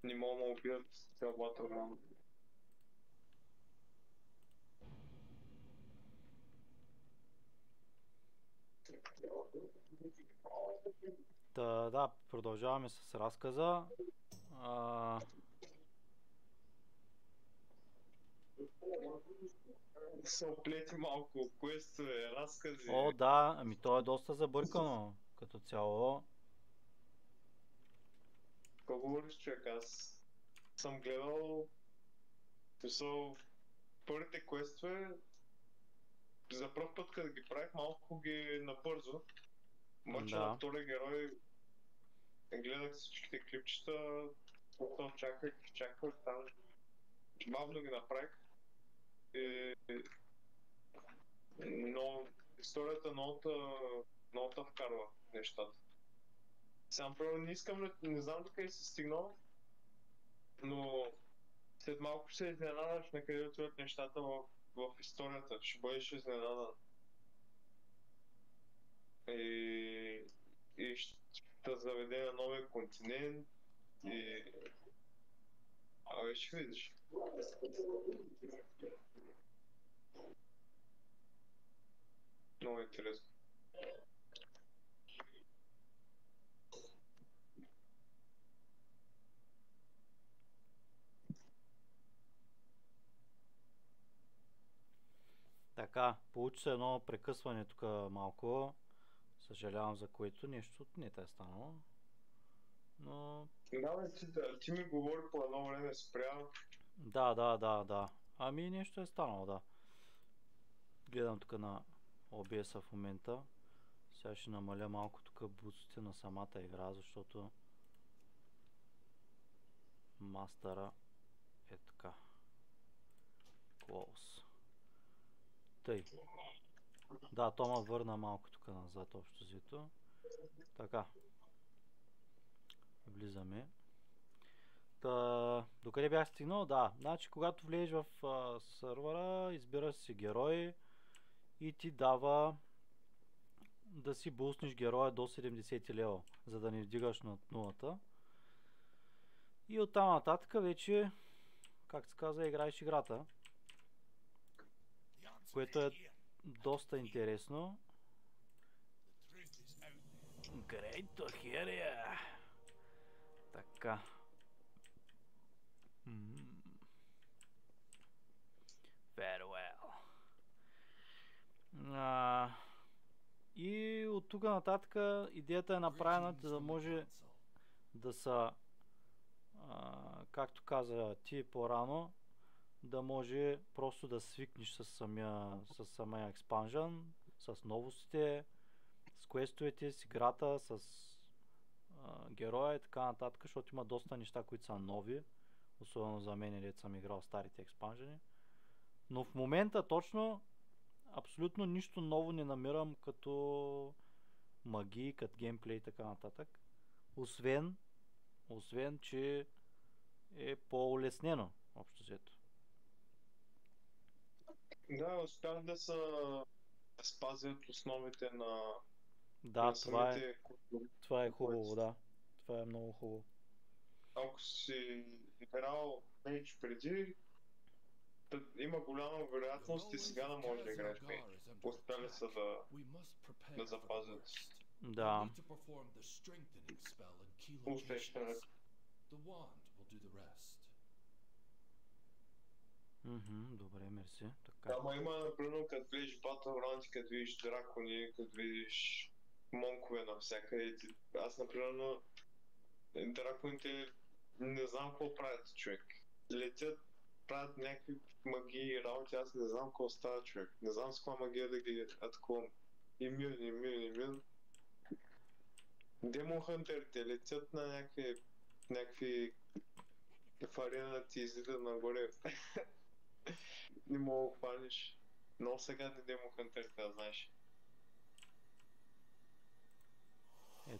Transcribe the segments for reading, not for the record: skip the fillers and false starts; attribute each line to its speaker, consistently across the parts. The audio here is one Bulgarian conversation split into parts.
Speaker 1: Не мога да убият цял Battleground.
Speaker 2: Та, да, продължаваме с разказа.
Speaker 1: Се оплети малко квестове, разкази.
Speaker 2: О, да, ами то е доста забъркано като цяло.
Speaker 1: Какво говориш, човек? Аз съм гледал първите квестове, за първ път, като ги правих, малко ги набързо. Мъча на
Speaker 2: Да.
Speaker 1: втория герой, гледах всичките клипчета, потом чаках там. Бавно ги направих. Но историята много те вкарва нещата. Сега, например, не искам, не знам до къде си стигнал, но след малко ще се изненадаш на къде отиват нещата в историята. Ще бъдеш изненадан. И ще те заведе на новия континент и... Абе, ще видиш. Много интересно.
Speaker 2: Така, получи се едно прекъсване тук малко. Съжалявам за което нещо не те е станало. Но...
Speaker 1: Да, бе, ти ми говори по едно време спря.
Speaker 2: Да. Ами нещо е станало, да. Гледам тук на OBS в момента. Сега ще намаля малко тук буците на самата игра, защото мастера е така. Close. Тъй. Да, то ме върна малко тук назад общо взето. Така. Влизаме. Докъде бях стигнал? Да. Значи, когато влезеш в сървъра, избираш си герой и ти дава да си буснеш героя до 70 лева, за да не вдигаш над нулата. И оттам нататък вече, как се казва, играеш играта, което е доста интересно. Great to hear ya. Така. Farewell. И от тук нататък идеята е направена, за да може да са, както каза ти по-рано, да може просто да свикнеш с самия експанжен, с новостите, с квестовете, с играта, с героя и така нататък, защото има доста неща, които са нови, особено за мен, дето съм играл старите експанжени. Но в момента точно абсолютно нищо ново не намирам като магии, като геймплей и така нататък. Освен, че е по-улеснено, общо взето.
Speaker 1: Да, успях да спазят основите на
Speaker 2: Да,
Speaker 1: самите култури.
Speaker 2: това е хубаво, да. Това е много хубаво.
Speaker 1: Ако си играл Мейдж преди, има голяма вероятност и сега да можеш да играеш Мейдж. Успяли са да запазят
Speaker 2: Да.
Speaker 1: успешен.
Speaker 2: Добре, мерси. Така.
Speaker 1: Ама има, например, като видиш Battleground, като видиш дракони, като видиш монкове навсякъде. Аз, например, драконите не знам какво правят, човек. Летят, правят някакви магии и работи, аз не знам какво става, човек. Не знам с каква магия да ги атакувам. Имюн. Демон Хънтерите летят на някакви в арена ти излизат нагоре. Не мога да хванеш. Много сега не Демон Хънтерите, да знаеш.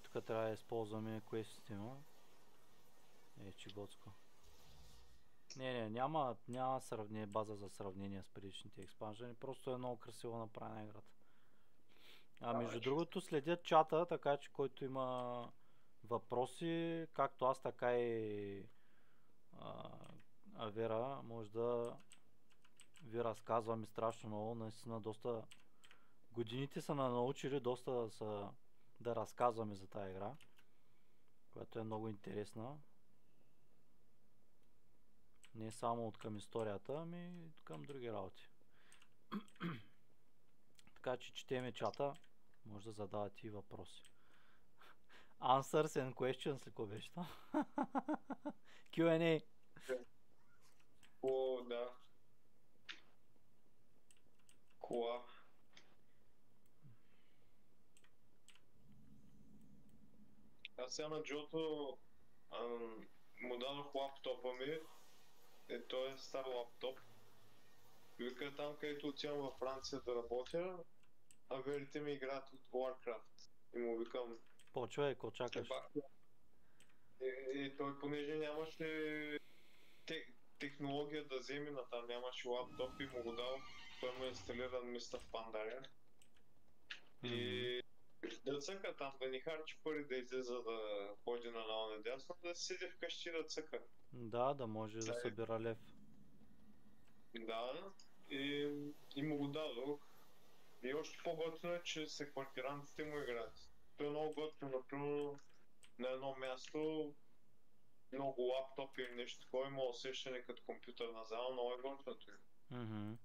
Speaker 2: Тук трябва да използваме квестите му. Чигоцко. Няма база за сравнение с предишните експанжени, просто е много красиво направена играта. А между другото следят чата, така че който има въпроси, както аз, така и Авера, може да ви разказваме страшно много. Наистина доста годините са научили доста да разказваме за тази игра, която е много интересна. Не само от към историята, ами и към други работи. Така че четеме чата, може да задавате и въпроси. Answers and questions ли ко беше там? Q&A.
Speaker 1: О, да. Кола. Аз сега на Джото му дадох лаптопа ми. Той е стар лаптоп. Вика там, където отивам във Франция да работя, а верите ми играят от Warcraft. И му викам...
Speaker 2: Почвай, ко чакаш.
Speaker 1: И той, понеже нямаше технология да вземе на там, нямаше лаптоп и му го дал, той му инсталира миста в Пандария. И да цъка там, да ни харчи пари да излезе да ходи на надясно, да седи вкъщи да цъка.
Speaker 2: Да може да събира лев.
Speaker 1: Да, и му го дадох. И още по-готино е, че секвартирантите му играят. Той е много готино, например, на едно място много лаптопи или нещо такова, има усещане като компютърна зала, много е готиното им.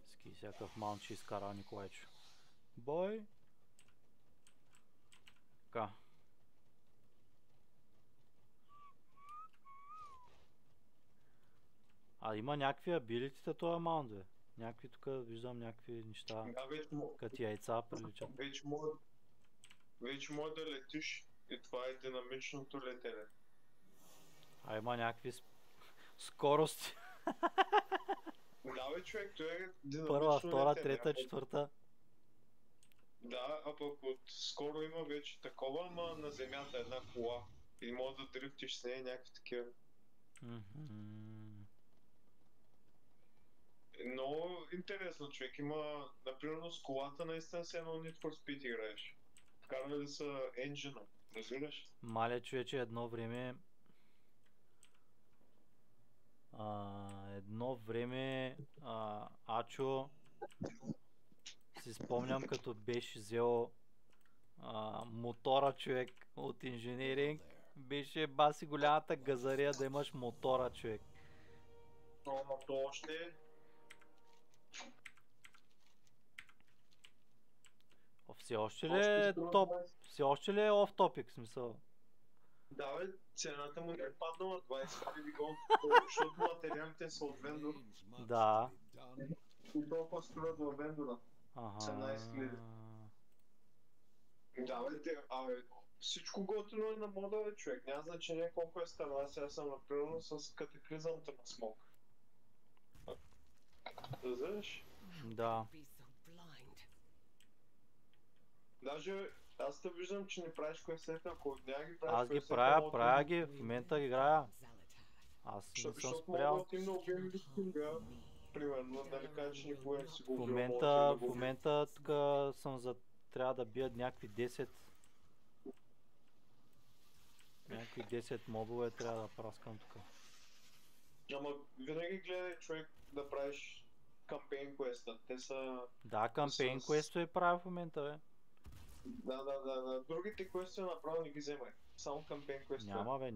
Speaker 2: Ски всякакъв маунт ще изкара Николайчо. Бой! Така. А има някакви абилитита този маунт, бе. Някакви тук виждам някакви неща, като яйца приличат.
Speaker 1: Вече може да летиш и това е динамичното летене.
Speaker 2: А има някакви скорости.
Speaker 1: Да бе, човек, той е динамично
Speaker 2: Първа, втора,
Speaker 1: летене.
Speaker 2: трета, четвърта.
Speaker 1: Да, а пък скоро има вече такова, ама на земята една кола. И може да дрифтиш с нея някакви такива. Много интересно, човек. Има, например, с колата наистина се едно Need for Speed играеш. Вкарали са енджина, разбираш?
Speaker 2: Мале, човече, едно време Ачо си спомням като беше взел мотора, човек, от инженеринг. Беше баси голямата газария да имаш мотора, човек.
Speaker 1: Но то още
Speaker 2: все още ли е топ? Все още ли е off topic, смисъл?
Speaker 1: Да бе, цената му не е паднала 20 000 гон, защото материалите са от вендор.
Speaker 2: Да.
Speaker 1: И толкова струват във вендора. 17 000. Да бе, всичко готино е на мода, бе, човек. Няма значение колко е стара. Аз сега съм например с катаклизъмта на смок. Да знаеш?
Speaker 2: Да.
Speaker 1: Даже аз те виждам, че не правиш квестета, ако няма ги правиш
Speaker 2: аз ги правя ги, в момента ги играя. Аз не съм спрял.
Speaker 1: Защото много обем листинга, примерно, нали кажа, че никога не си го
Speaker 2: в момента тук съм трябва да бия някакви 10. Някакви 10 мобове трябва да праскам тук.
Speaker 1: Ама винаги гледай, човек, да правиш кампейн квеста. Те са...
Speaker 2: Да, кампейн квестове правя в момента, бе.
Speaker 1: Да. Другите квести направо не ги вземай. Само кампейн квести.
Speaker 2: Няма бе.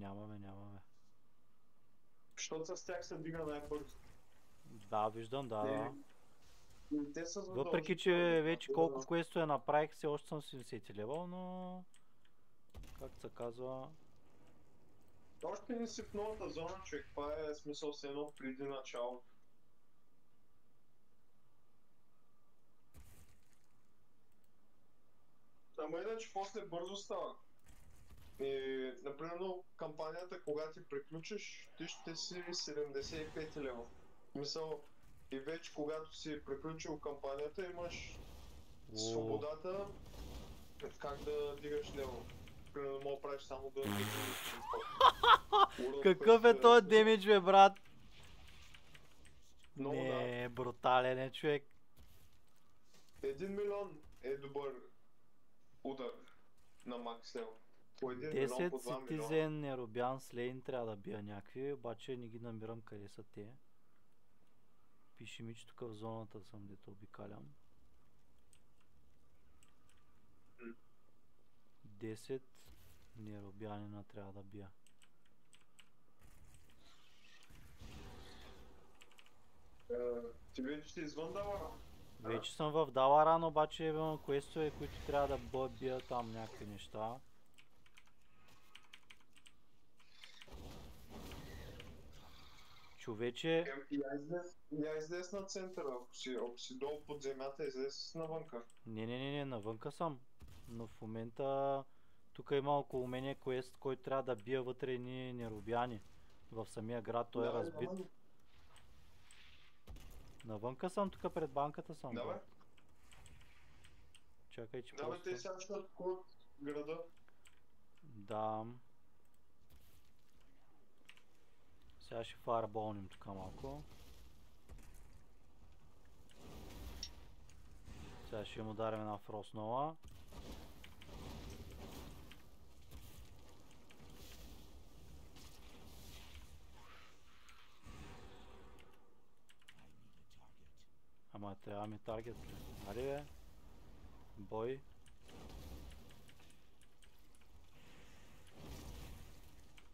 Speaker 1: Защото с тях се дига най-бързо.
Speaker 2: Да, виждам, да.
Speaker 1: Те са
Speaker 2: въпреки, че вече колко квестове направих, все още съм 70 левел, но... Както се казва...
Speaker 1: Още не си в новата зона, човек. Това е смисъл с едно преди началото. Ама иначе после бързо става. И, например, кампанията, когато ти приключиш, ти ще си 75 лева. Мисъл, и вече когато си приключил кампанията, имаш свободата как да дигаш лево. Примерно, мога да правиш само да...
Speaker 2: Какъв е този демидж, бе, брат?
Speaker 1: Много,
Speaker 2: не, брутален е, човек.
Speaker 1: 1 милион е добър удар на Макс Лео. По 1 милион,
Speaker 2: 10
Speaker 1: по 2 милиона.
Speaker 2: Citizen, Неробян, Слейн трябва да бия някакви, обаче не ги намирам къде са те. Пише ми, че тук в зоната съм, дето обикалям. 10 Неробянина трябва да бия.
Speaker 1: Ти вече си извън Далара?
Speaker 2: Вече съм в Даларан, обаче имам квестове, които трябва да бия там някакви неща. Човече...
Speaker 1: Я излез на центъра, ако си долу под земята, излез навънка.
Speaker 2: Не, навънка съм. Но в момента тук има около мене квест, който трябва да бия вътре едни неробяни. В самия град той е разбит. Навънка съм, тук пред банката съм.
Speaker 1: Давай.
Speaker 2: Чакай, че
Speaker 1: Давай,
Speaker 2: просто...
Speaker 1: те сега ще от града.
Speaker 2: Да. Сега ще фаерболнем тук малко. Сега ще им ударим една фростнова. Ама трябва ми таргет. Ари бе. Бой.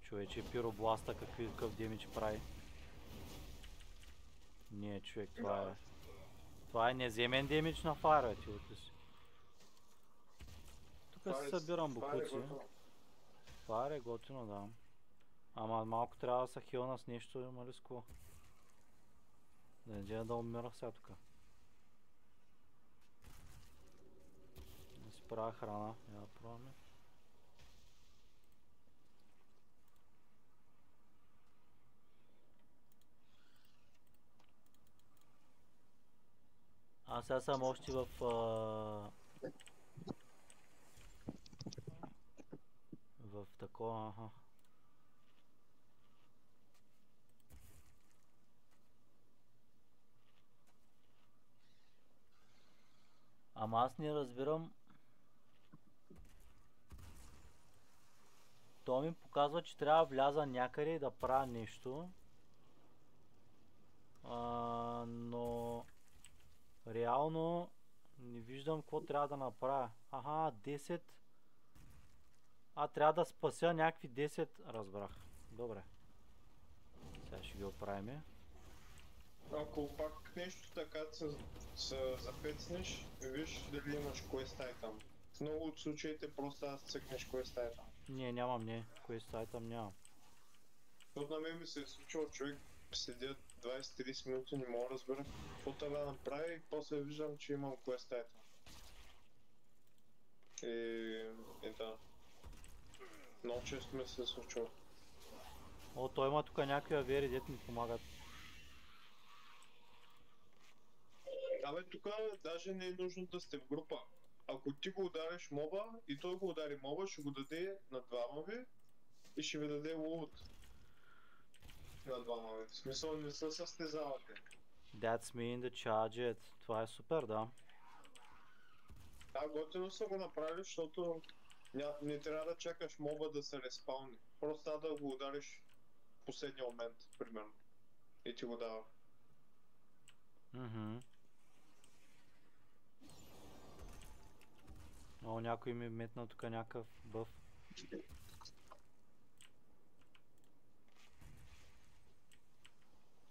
Speaker 2: Човече пиробласта какъв демидж прави. Не, човек, това е... Това е неземен демидж на файра, ти си. Тук си събирам букуци. Файр е готино, да. Ама малко трябва да се хилна с нещо, има ли с какво? Да не дия да умира сега тук. Да си правя храна, я да пробваме. Аз сега съм още в... в такова, аха. Ама аз не разбирам. То ми показва, че трябва да вляза някъде и да правя нещо. Но... Реално не виждам какво трябва да направя. Аха, 10. Трябва да спася някакви 10. Разбрах. Добре. Сега ще ги оправим.
Speaker 1: Ако пак нещо така се запецнеш, виж дали имаш quest item. В много от случаите просто да цъкнеш quest item.
Speaker 2: Не, нямам, не. Quest item нямам.
Speaker 1: Защото на мен ми се е случило, човек седят 20-30 минути, не мога да разбера какво трябва да направи и после виждам, че имам quest item. И да. Много често ми се е случило.
Speaker 2: О, той има тук някакви авери, дето ми помагат.
Speaker 1: Абе, тук даже не е нужно да сте в група. Ако ти го удариш моба и той го удари моба, ще го даде на двама ви и ще ви даде лут. На двама ви. В смисъл не се състезавате.
Speaker 2: That's me in the charge. Това е супер, да.
Speaker 1: Да, готино са го направили, защото не трябва да чакаш моба да се респауни. Просто трябва да го удариш в последния момент, примерно. И ти го дава.
Speaker 2: О, някой ми метна тук някакъв бъф.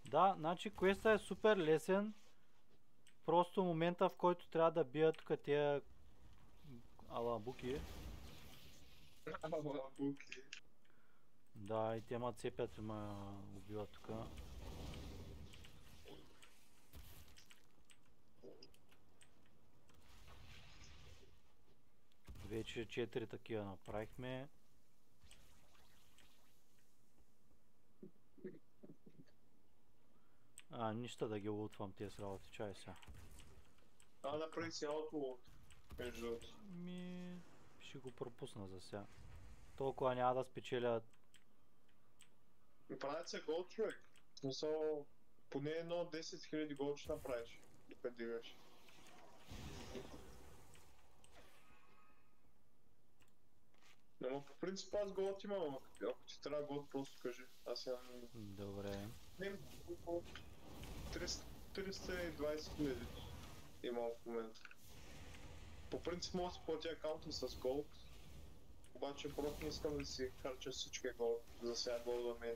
Speaker 2: Да, значи квестът е супер лесен. Просто момента, в който трябва да бия тук тия алабуки.
Speaker 1: Алабуки.
Speaker 2: Да, и те ма цепят и ма убиват тук. Вече 4 такива направихме. Нищо да ги лутвам тези работи, чай сега.
Speaker 1: Направи цялото лут, между другото.
Speaker 2: Ще го пропусна за сега. Толкова няма да спечеля.
Speaker 1: Правят се гол, човек. В смисъл, поне едно 10 000 гол ще направиш, докато дигаш. В принцип аз голод имам, ако ти трябва голод, просто кажи. Аз имам...
Speaker 2: Добре.
Speaker 1: Не, около 320 хиляди имам в момента. По принцип мога да си платя акаунта с голд, обаче просто не искам да си харча всички голд, за сега голда ми е.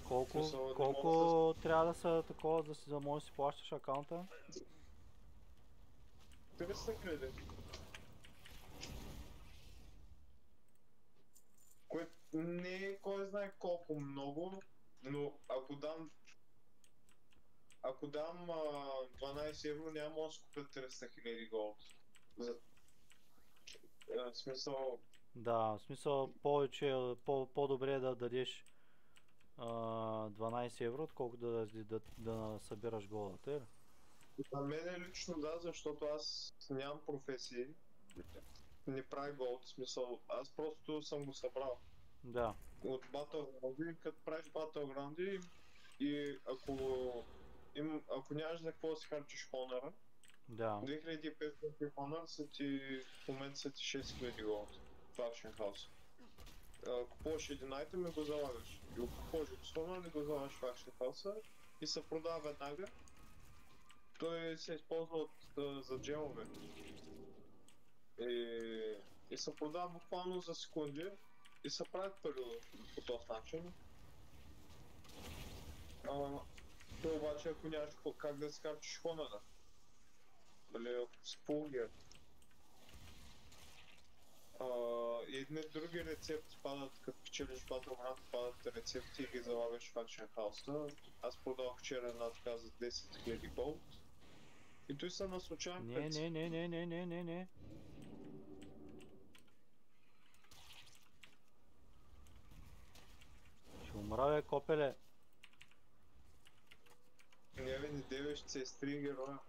Speaker 2: Колко,
Speaker 1: Смисъл, не
Speaker 2: колко
Speaker 1: мога
Speaker 2: трябва да са такова, да можеш да си плащаш акаунта?
Speaker 1: 300 хиляди. Което не е кой знае колко много, но ако дам 12 евро, няма да си купя 300 хиляди голд. В смисъл,
Speaker 2: Да, в смисъл повече, по-добре е да дадеш 12 евро, отколкото да събираш голата, е ли?
Speaker 1: за мен е лично да, защото аз нямам професии, не правя голд, в смисъл, аз просто съм го събрал.
Speaker 2: Да.
Speaker 1: От Battleground, като правиш Battleground и ако нямаш за какво да си харчиш хонора,
Speaker 2: Да.
Speaker 1: 2500 хонор в момента са ти 6000 голд в Action House. Купуваш един айтем и го залагаш. И ако купуваш хонор и го залагаш в Action House и се продава веднага. Той се използва за джемове. И се продава буквално за секунди и се правят пари по този начин. Той обаче ако нямаш как да си харчиш хонора. Дали ако си фулгер. И едни други рецепти падат, като печелиш Battleground, падат рецепти и ги залагаш в Action House. Аз продавах вчера една така за 10 000 голд. И той са на случайен път.
Speaker 2: Не. Ще умра, бе, копеле.
Speaker 1: Не бе, не девеш, че се изтри героя.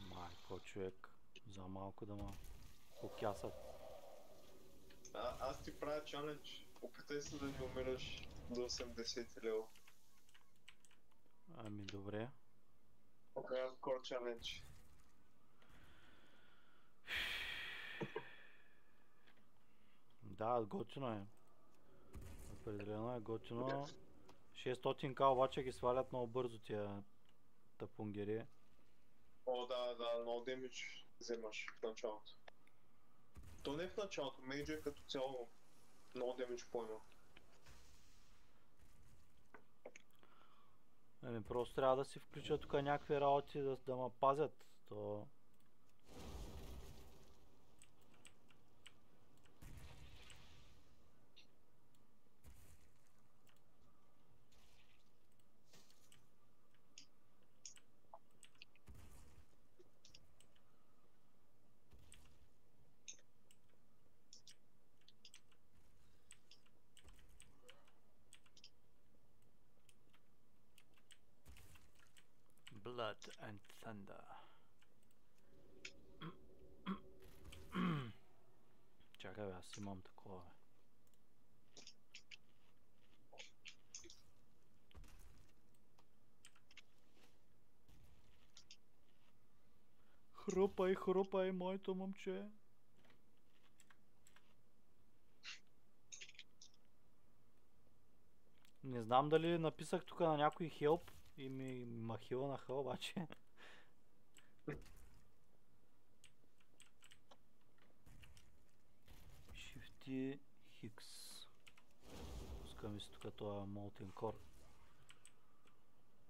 Speaker 2: Майко, човек. За малко да ма покясат.
Speaker 1: Аз ти правя чалендж. Опитай се да не умираш до 80 лева.
Speaker 2: Ами добре.
Speaker 1: Hardcore чалендж.
Speaker 2: Да, готино е. Определено е готино. 600к обаче ги свалят много бързо тия тапунгери.
Speaker 1: О, да, много демидж вземаш в началото. То не е в началото, мейджа е като цяло много демидж поема.
Speaker 2: Ами просто трябва да си включат тук някакви работи да ме пазят. То... Blood and Thunder. Чакай бе, аз имам такова бе. Хрупай, моето момче. Не знам дали написах тук на някой хелп и ми махилнаха обаче. Shift Хикс. Пускаме си тук това Molten Core.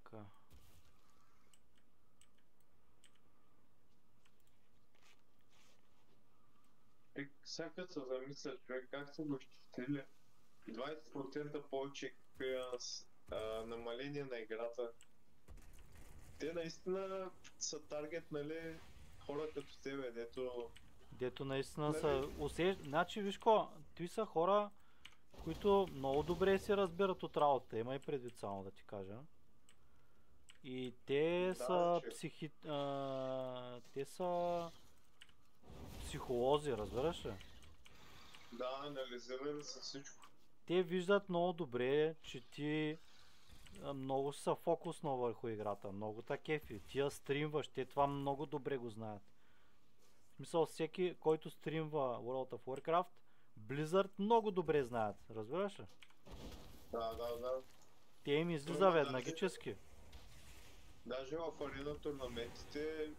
Speaker 2: Така.
Speaker 1: Сега се замисля, човек, как са го щитили 20% повече experience, намаление на играта. Те наистина са таргет, нали, хора като тебе,
Speaker 2: Дето наистина са значи виж ко, той са хора, които много добре се разбират от работа, има и предвид само да ти кажа. И те са те са психолози, разбираш ли?
Speaker 1: Да, анализирали са всичко.
Speaker 2: Те виждат много добре, че ти много са фокусно върху играта, много та кефи. Ти я стримваш, те това много добре го знаят. В смисъл, всеки, който стримва World of Warcraft, Blizzard много добре знаят, разбираш ли?
Speaker 1: Да.
Speaker 2: Те им излиза веднагически.
Speaker 1: Даже в арена турнаментите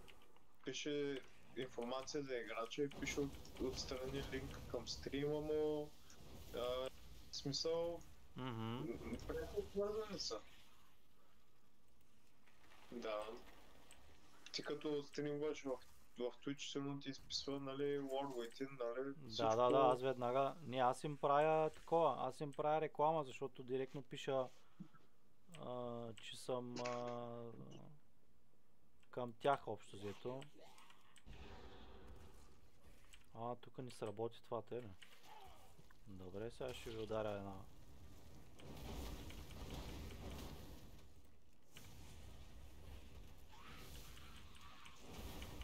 Speaker 1: пише информация за играча и пише отстрани линк към стрима му. В смисъл, пряко свързани са. Да. Ти като стримваш в Twitch, сигурно ти изписва, нали, Warway, нали, всичко.
Speaker 2: Да, аз веднага, не, аз им правя такова, аз им правя реклама, защото директно пиша, че съм към тях общо взето. Тук не сработи това, те ли? Добре, сега ще ви ударя една.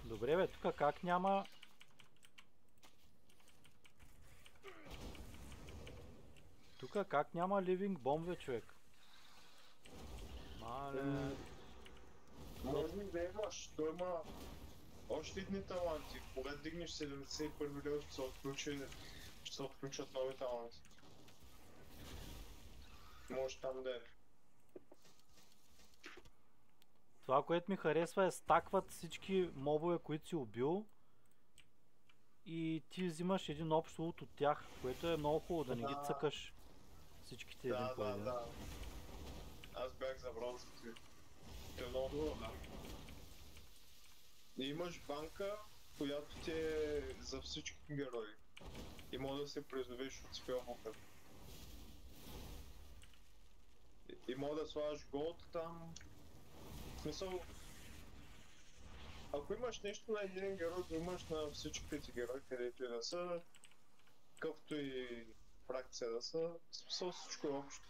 Speaker 2: Добре бе, тук как няма... Тук как няма Living Bomb, бе, човек? Мале...
Speaker 1: Може да имаш, той има още едни таланти. Когато дигнеш 71 лева, ще се отключат нови таланти. Може там да е.
Speaker 2: Това, което ми харесва е стакват всички мобове, които си убил и ти взимаш един общ лут от тях, което е много хубаво, да не ги цъкаш всичките един по един.
Speaker 1: Да. Аз бях забрал за това. Те е много хубаво, да. И имаш банка, която ти е за всички герои. И може да се призовеш от спелбука. И може да слагаш голд там. В смисъл, ако имаш нещо на един герой, го имаш на всичките ти герои, където и да са, какъвто и фракция да са, в смисъл всичко е общо.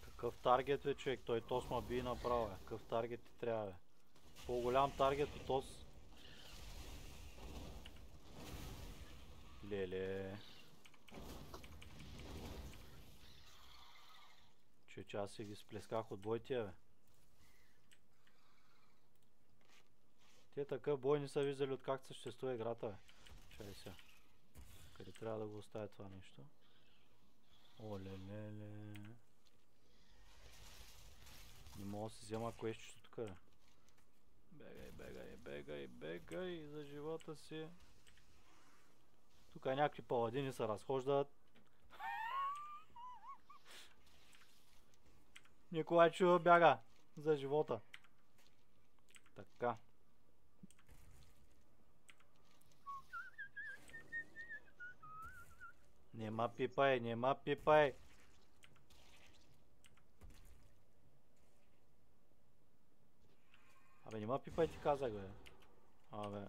Speaker 2: Какъв таргет е, човек? Той тос ма би направо, бе. Какъв таргет ти трябва, бе? По-голям таргет от тос. Леле. Че аз си ги сплесках от бой тия, бе. Те такъв бой не са виждали от как съществува играта, бе. Чай сега. Къде трябва да го оставя това нещо? Оле-леле. Не мога да си взема квестчето тук, бе. Бегай за живота си. Тук някакви паладини се разхождат. Николайчо бяга за живота. Така. Нема пипай. Абе, нема пипай, ти казах, бе. Абе.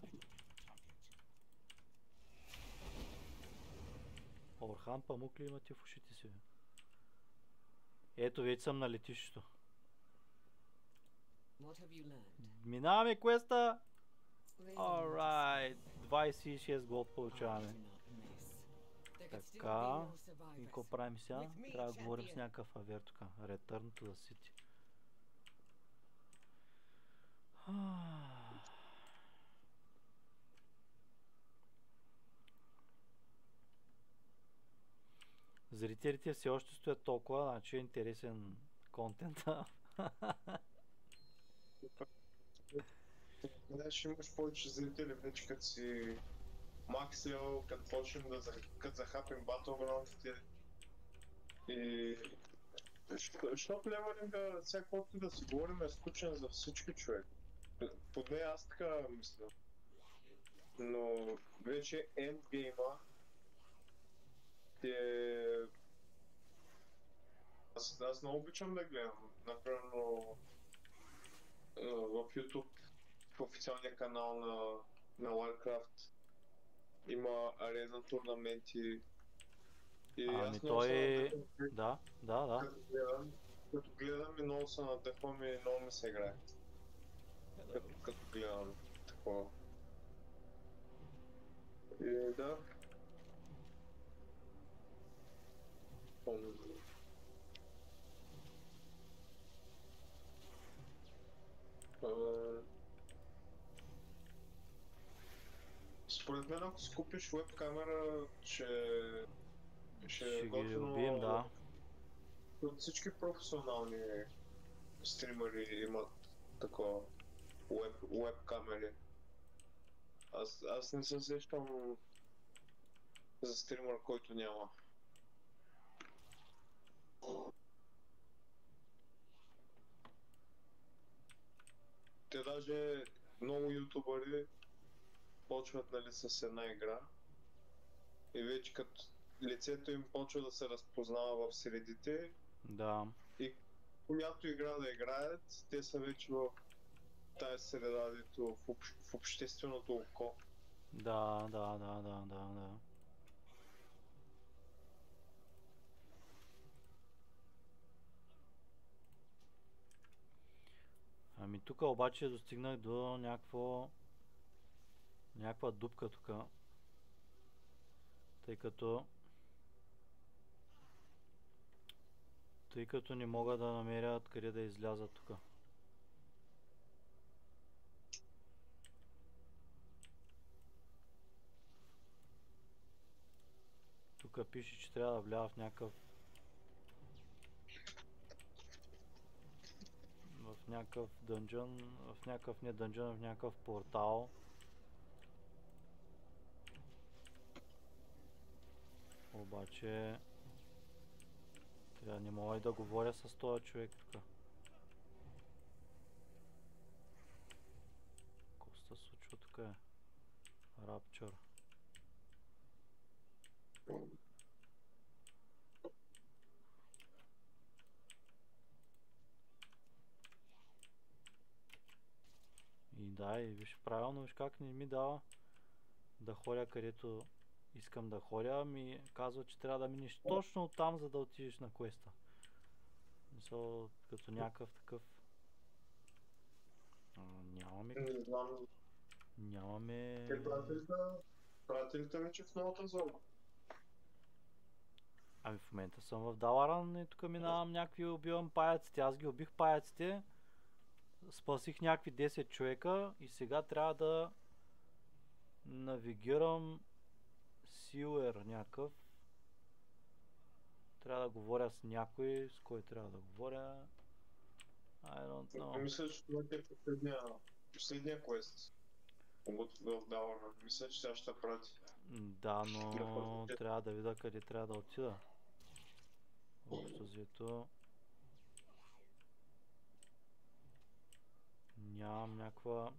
Speaker 2: Орхан памук ли имате в ушите си, бе? Ето, вече съм на летището. Минаваме квеста! Alright, 26 голд получаваме. Така, и какво правим сега? Трябва да говорим с някакъв авер тук. Return to the city. Зрителите все още стоят толкова, значи е интересен контента.
Speaker 1: Ще имаш повече зрители вече като си максил, като почнем да захапим батлграундите. И... Защото левелинга, сега колкото да си говорим, е скучен за всички, човек. Поне аз така мисля. Но вече ендгейма е... Аз много обичам да гледам. Например, в YouTube, в официалния канал на Warcraft има арена турнаменти. И аз много
Speaker 2: той... Да.
Speaker 1: Като гледам и много се надъхвам и много ми се играе. Като гледам такова. Да. Помня. А, Според мен, ако си купиш веб-камера, ще е
Speaker 2: Ще ги убием,
Speaker 1: готино.
Speaker 2: да.
Speaker 1: Всички професионални стримери имат такова веб-камери. Аз не се сещам за стример, който няма. Те даже много ютубъри почват, нали, с една игра и вече като лицето им почва да се разпознава в средите
Speaker 2: Да.
Speaker 1: и която игра да играят, те са вече в тая среда, дето в общественото око.
Speaker 2: Да, да, да, да, да, да. Ами тук обаче достигнах до някаква дупка тук. Тъй като не мога да намеря откъде да изляза тук. Тук пише, че трябва да вляза в някакъв дънжън, в някакъв не дънжън, в някакъв портал. Обаче трябва, не мога и да говоря с този човек тук. Какво се случва тук е? Рапчър. И да, и виж правилно, виж как не ми дава да ходя където искам да ходя, ми казва, че трябва да минеш точно там, за да отидеш на квеста. Мисъл, като някакъв такъв... Нямаме...
Speaker 1: Не знам.
Speaker 2: Нямаме...
Speaker 1: Пратили ме, че в новата зона.
Speaker 2: Ами в момента съм в Даларан и тук минавам някакви, убивам паяците. Аз ги убих паяците, спасих някакви 10 човека и сега трябва да навигирам Силер някакъв. Трябва да говоря с някой, с кой трябва да говоря. I don't know.
Speaker 1: Мисля, че това е последния квест. Когато да отдавам. Мисля, че сега ще прати.
Speaker 2: Да, но трябва да видя къде трябва да отида. Общо взето нямам някаква...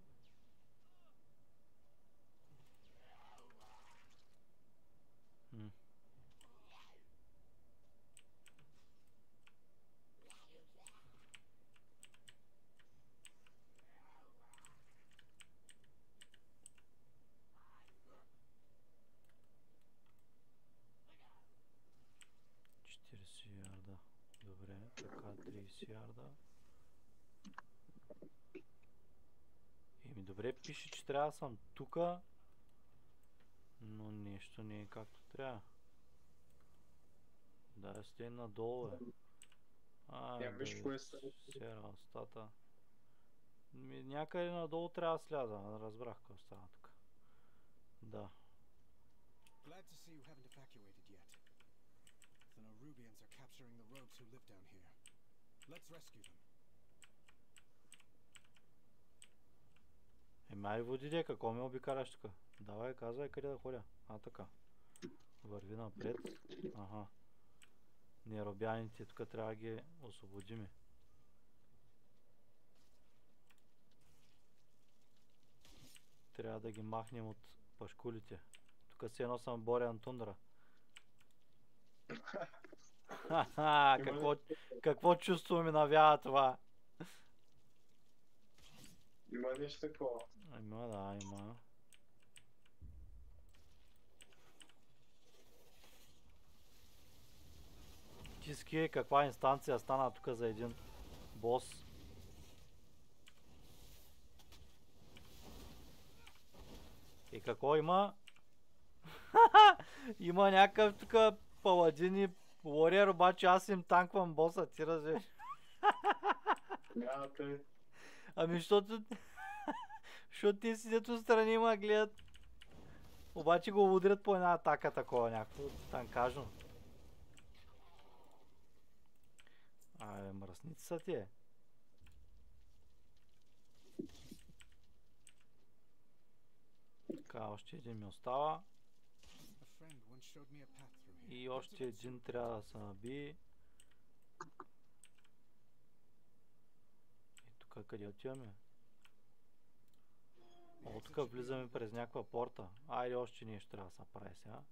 Speaker 2: ярда. Добре, така 30 ярда. Еми добре, пише, че трябва да съм тука, но нещо не е както трябва. Да, сте надолу, бе. Сера устата. Някъде надолу трябва да сляза, разбрах какво става тук. Да.
Speaker 3: Glad to see you haven't evacuated yet. The Norubians are capturing the rogues who live down here. Let's rescue them.
Speaker 2: Май водиде, какво ме обикаляш тук? Давай, казвай къде да ходя. Така. Върви напред. Ага. Неробяните тук трябва да ги освободиме. Трябва да ги махнем от пашкулите. Тук си едно съм Бориан Тундра. Ха-ха, какво чувство ми навява това?
Speaker 1: Има нещо такова.
Speaker 2: Има, да, има. Тиски, каква инстанция стана тук за един бос? И какво има? Има някакъв тук паладин и warrior, обаче аз им танквам боса, ти разбираш.
Speaker 1: Няма тъй.
Speaker 2: Ами защото те седят отстрани и ма гледат. Обаче го удрят по една атака такова някакво танкажно. Абе, мръсници са ти. Така, още един ми остава.
Speaker 3: A friend once showed me a path through here.
Speaker 2: И още един трябва да се наби. И тук къде отиваме? О, тук влизаме през някаква порта. Айде, още нещо трябва да се прави сега.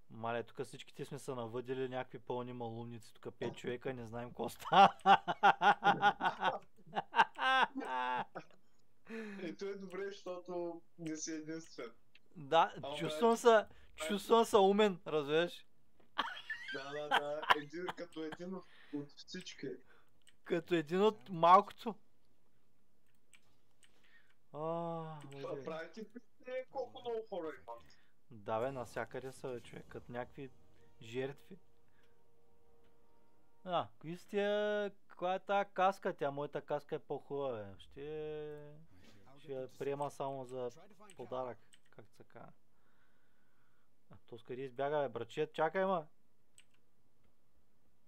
Speaker 2: Мале, тук всичките сме се навъдили някакви пълни малумници. Тук 5 човека, не знаем какво става.
Speaker 1: Ето е добре, защото не си единствен.
Speaker 2: Да,
Speaker 1: Ама,
Speaker 2: чувствам се умен, разбираш?
Speaker 1: Да. Като един от всички.
Speaker 2: Като един от малкото. Боже.
Speaker 1: Правите впечатление колко много хора има.
Speaker 2: Да бе, навсякъде са бе, човек, като някакви жертви. Кои с тия... Каква е тая каска? Тя моята каска е по-хубава, бе. Ще я приема само за подарък, както се казва. То с къде избяга, бе, брачет, чакай ма!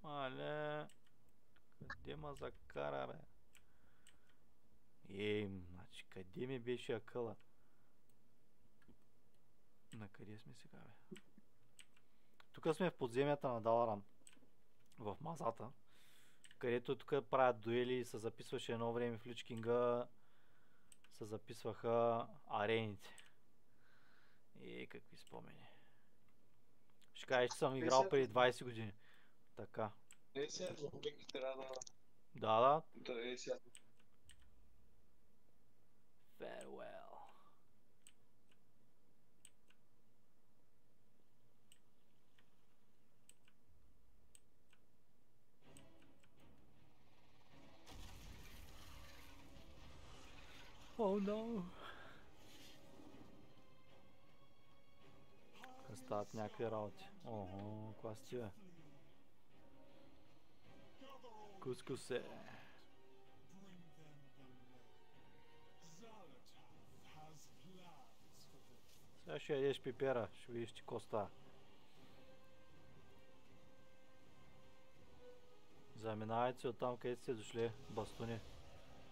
Speaker 2: Мале... Къде ма закара, бе? Значи, къде ми беше акъла? На къде сме сега, бе? Тук сме в подземията на Даларан. В мазата. Където тук правят дуели и се записваше едно време в Личкинга. Се записваха арените. И какви спомени. Ще кажеш, че съм играл преди 20 години. Така.
Speaker 1: Сега зомбики трябва
Speaker 2: Да.
Speaker 1: да е сега.
Speaker 2: Farewell. Oh no. Стават някакви работи. Ого, каква си ти, бе? Кускусе. Сега ще ядеш пипера, ще видиш ти какво става. Заминавайте си оттам, където сте дошли, бастуни.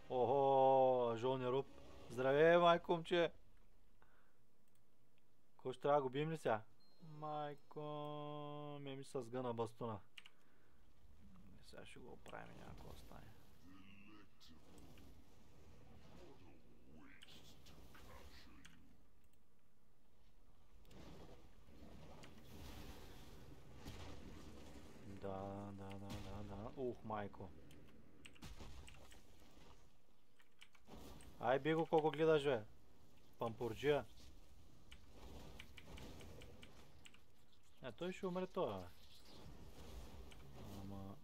Speaker 2: Охо, Жони Руб. Здравей, майко момче! Кой ще трябва да го бием ли сега? Майко, ми се сгъна бастуна. Сега ще го оправим, няма какво стане. Да. Майко. Ай, Биго, колко гледаш, бе? Пампурджия. Той ще умре това, бе. Ама...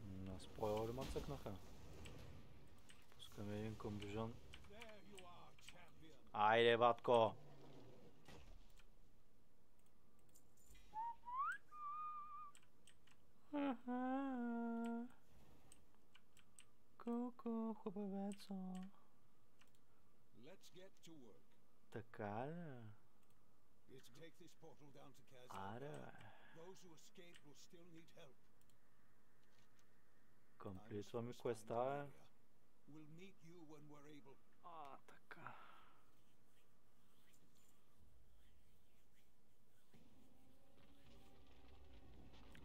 Speaker 2: На спойл ли ма цъкнаха? Пускаме един комбижон. Айде, батко! Колко хубавецо. Така ли? Аре, комплитва ми квеста, бе. Така.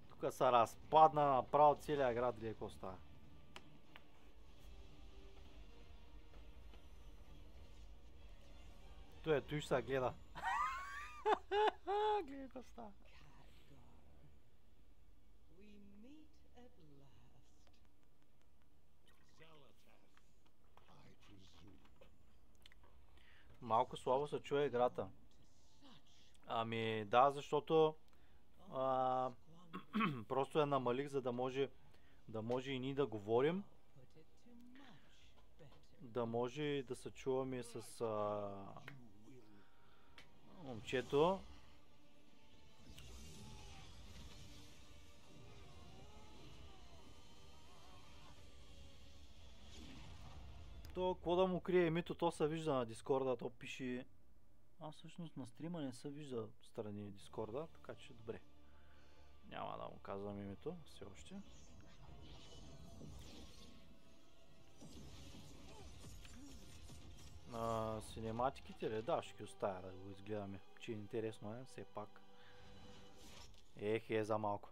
Speaker 2: Тук се разпадна направо целия град, гледай какво става. Той ще се гледа. Гледай какво става. Малко слабо се чуе играта. Ами да, защото Просто я намалих, за да може и ние да говорим, да може да се чуваме с момчето. То, какво да му крие името, то се вижда на Дискорда, то пише... Аз всъщност на стрима не се вижда страни Дискорда, така че добре. Няма да му казвам името, все още. Синематиките ли? Да, ще ги оставя да го изгледаме, че интересно е, все пак. За малко.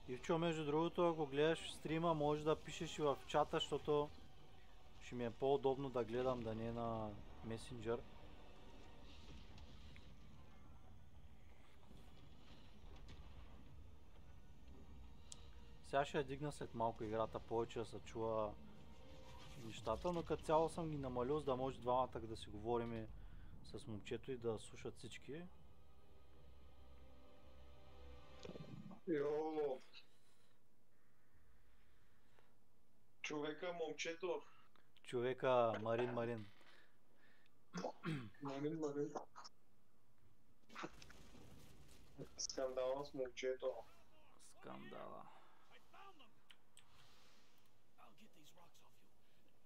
Speaker 2: Ивчо, между другото, ако гледаш стрима, може да пишеш и в чата, защото ще ми е по-удобно да гледам, да не е на месенджер. Сега ще я дигна след малко играта, повече да се чува нещата, но като цяло съм ги намалил, за да може двамата да си говорим с момчето и да слушат всички.
Speaker 1: Йо! Човека, момчето.
Speaker 2: Човека, Марин.
Speaker 1: Марин. Скандала с момчето.
Speaker 2: Скандала.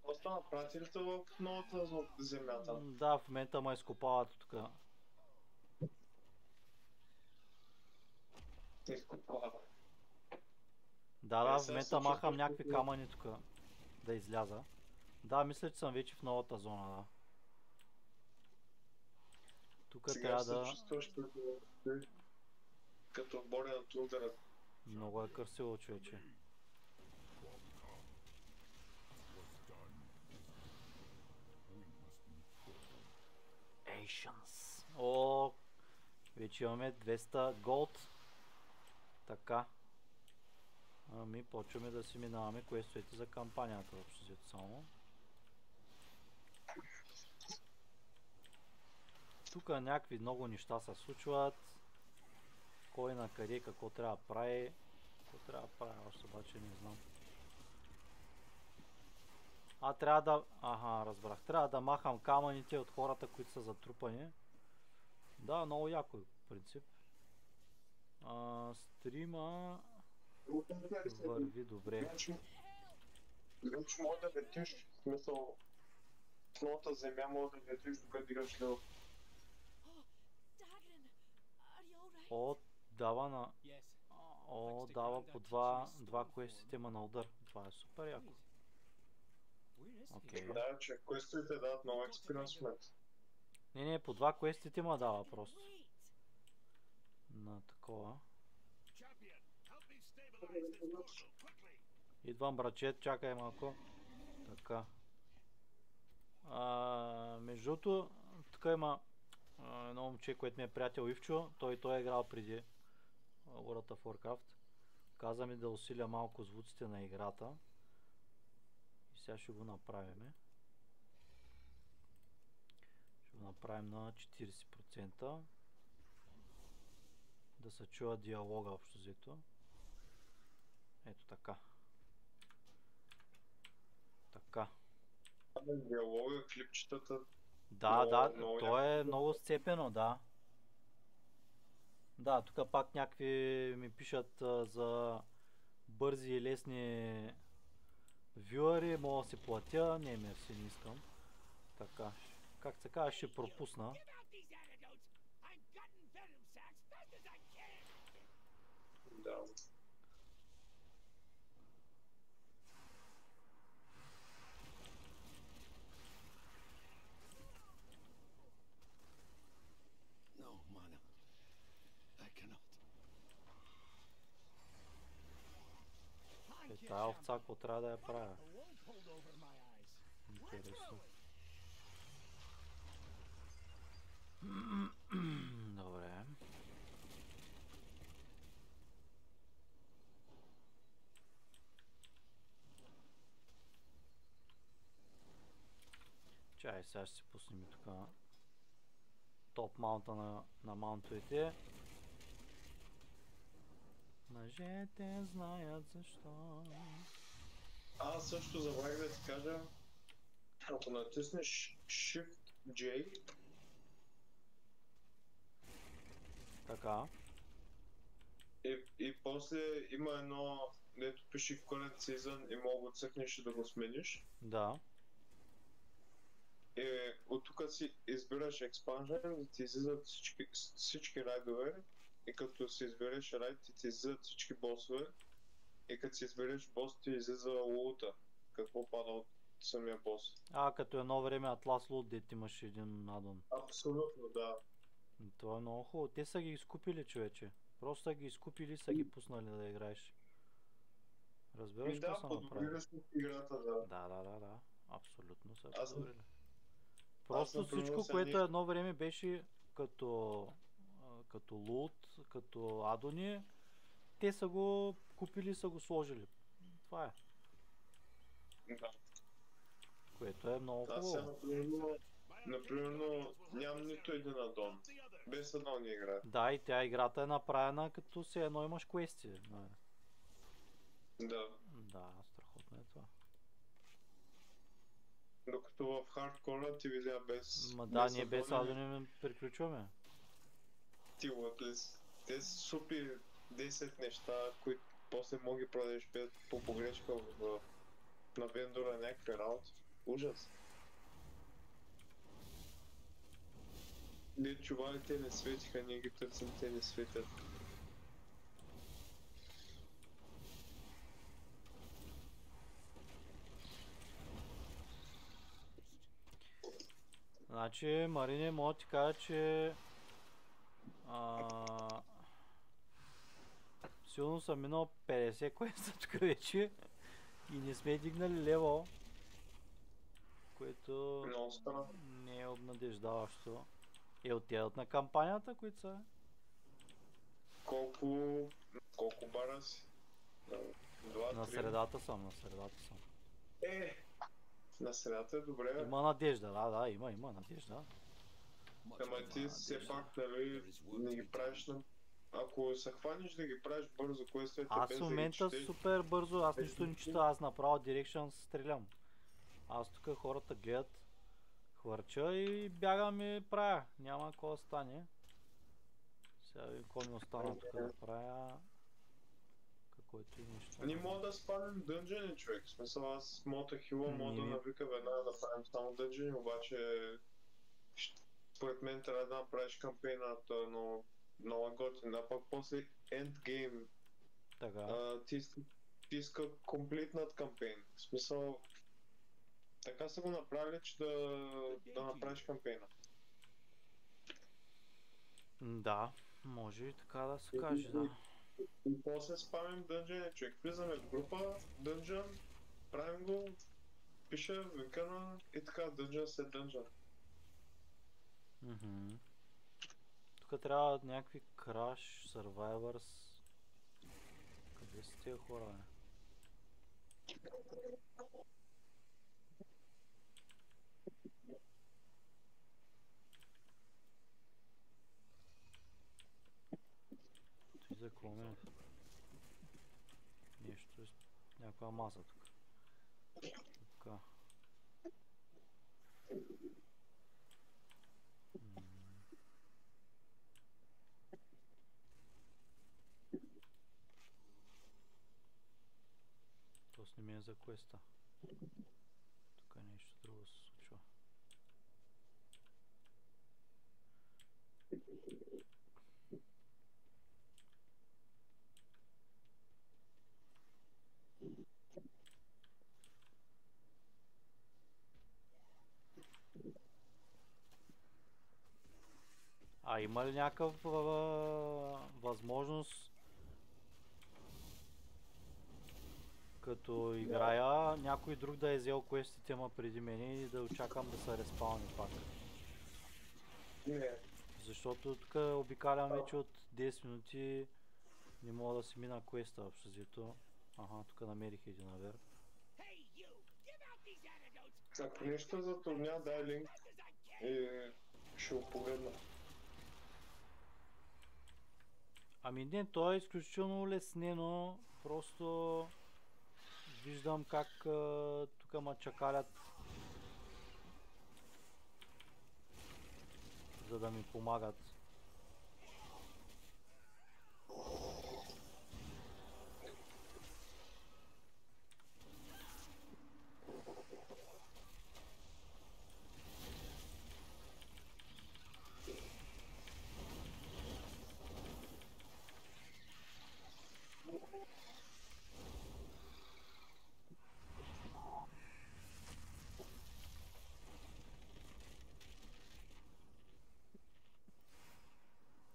Speaker 1: Остана пратилите в новата земята.
Speaker 2: Да, в момента ме изкопават тук. Да, в момента махам някакви камъни тук да изляза. Да, мисля, че съм вече в новата зона, да. Тук трябва да...
Speaker 1: чувстваш като боря на тулдера.
Speaker 2: Много е красиво, човече. Asians. О, вече имаме 200 голд. Така. Ами, почваме да си минаваме квестовете за кампанията, общо взето само. Тук някакви много неща се случват. Кой на къде, какво трябва да прави. Какво трябва да прави, още обаче не знам. Трябва да... Аха, разбрах. Трябва да махам камъните от хората, които са затрупани. Да, много яко, в принцип. Стрима... върви добре.
Speaker 1: Вече може да летиш, в смисъл... В новата земя може да летиш, докато дигаш лево.
Speaker 2: Дава на... дава по два квестите ма на удар. Това е супер яко. Окей.
Speaker 1: Да, че квестовете дават много експириенс мет.
Speaker 2: Не, по два квестите ма дава просто. На такова. Идвам, брачет, чакай малко. Така. Между другото, тук има едно момче, което ми е приятел Ивчо. Той е играл преди World of Warcraft. Каза ми да усиля малко звуците на играта. И сега ще го направим. Ще го направим на 40%. Да се чува диалога общо взето. Ето така. Така.
Speaker 1: Диалога, клипчетата.
Speaker 2: Да, то е много сцепено, да. Да, тук пак някакви ми пишат за бързи и лесни вюари, мога да си платя. Не, мерси, не искам. Така, как се казва, ще пропусна.
Speaker 1: Да.
Speaker 3: No, Mana. I cannot.
Speaker 2: Тая овца, какво трябва да я правя? Интересно. Добре. Чай, сега ще си пуснем и тук топ маунта на маунтовете. Мъжете знаят защо.
Speaker 1: Аз също забравих да ти кажа, ако натиснеш Shift-J,
Speaker 2: Така.
Speaker 1: и после има едно, дето пише Current Season и мога да цъкнеш и да го смениш.
Speaker 2: Да.
Speaker 1: И от тук си избираш Expansion и ти излизат всички райдове. И като си избереш райд, ти излизат всички босове. И като си избереш бос, ти излиза лута. Какво пада от самия бос.
Speaker 2: Като едно време Атлас Лут, дет имаш един адон.
Speaker 1: Абсолютно, да.
Speaker 2: Това е много хубаво. Те са ги изкупили, човече. Просто са ги изкупили и са ги пуснали да играеш. Разбираш какво са направили?
Speaker 1: подобрили с играта, да.
Speaker 2: Да. Абсолютно са
Speaker 1: Аз-
Speaker 2: подобрили. Просто
Speaker 1: например,
Speaker 2: всичко,
Speaker 1: сега
Speaker 2: което
Speaker 1: нещо-
Speaker 2: едно време беше като лут, като адони, те са го купили и са го сложили. Това е.
Speaker 1: Да.
Speaker 2: Което е много
Speaker 1: Аз сега,
Speaker 2: хубаво.
Speaker 1: например, нямам нито един адон. Без адон не играя.
Speaker 2: Да, и тя играта е направена като се едно имаш квести.
Speaker 1: Да.
Speaker 2: Да, страхотно е това.
Speaker 1: Докато в хардкора ти видя без...
Speaker 2: Да, ние без
Speaker 1: адони,
Speaker 2: адони приключваме.
Speaker 1: ти лътлес. Те са супи 10 неща, които после мога ги продадеш по погрешка на вендора някакви работи. Ужас. Не, чувалите не светиха, ние ги търсим, те не светят.
Speaker 2: Значи, Марине, мога да ти кажа, че силно съм минал 50 квеста тук вече и не сме дигнали левел, което
Speaker 1: Много странно.
Speaker 2: не е обнадеждаващо. Отидат на кампанията, които са?
Speaker 1: Колко бара си? Два,
Speaker 2: На
Speaker 1: три.
Speaker 2: средата съм.
Speaker 1: На средата е добре.
Speaker 2: Има надежда, да, има надежда.
Speaker 1: Ама ти все пак, нали, не ги правиш на... Ако се хванеш да ги правиш бързо, квестовете
Speaker 2: Аз
Speaker 1: без
Speaker 2: в
Speaker 1: да ги
Speaker 2: момента
Speaker 1: четеш,
Speaker 2: супер бързо, аз нищо не чета, аз направо Direction стрелям. Аз тук хората гледат, хвърча и бягам и правя. Няма какво да стане. Сега ви какво ми остана тук да правя. Каквото и нищо.
Speaker 1: ние мога да спалим дънжени, човек. В смисъл, аз моята хила мога да навика веднага да правим само дънжени, обаче според мен трябва да направиш кампейната много готина, а пък после endgame
Speaker 2: Така.
Speaker 1: ти иска комплитнат кампейн. В смисъл, така са го направили, че да направиш кампейна.
Speaker 2: Да, може и така да се каже, да.
Speaker 1: И после спамим дънжени, човек. Влизаме в група, дънжън, правим го, пише, викана и така, дънжън след дънжън.
Speaker 2: Тук трябва някакви Crash, Survivors. Къде са тия хора, бе? Ти за какво ме? Нещо, някаква маса тук. Така. То с не ми е за квеста. Тук нещо друго се случва. А има ли някакъв възможност като играя някой друг да е взел квестите ма преди мене и да очакам да се респауни пак?
Speaker 1: Не.
Speaker 2: Защото тук обикалям вече от 10 минути, не мога да си мина квеста общо взето. Аха, тук намерих един навер.
Speaker 1: Ако нещо затрудня, дай линк и ще го погледна.
Speaker 2: Ами не, то е изключително улеснено, просто виждам как тук ма чакалят, за да ми помагат.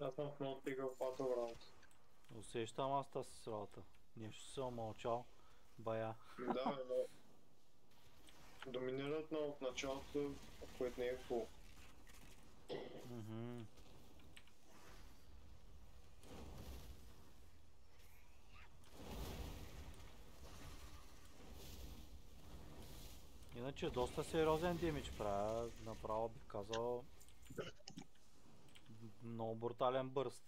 Speaker 1: Аз съм в много тигъл Battleground.
Speaker 2: Усещам аз тази с работа. Нещо съм мълчал. Бая.
Speaker 1: Да, но доминират от началото, което не е хубаво.
Speaker 2: Мгм. Иначе доста сериозен демидж правя, направо бих казал много брутален бърст.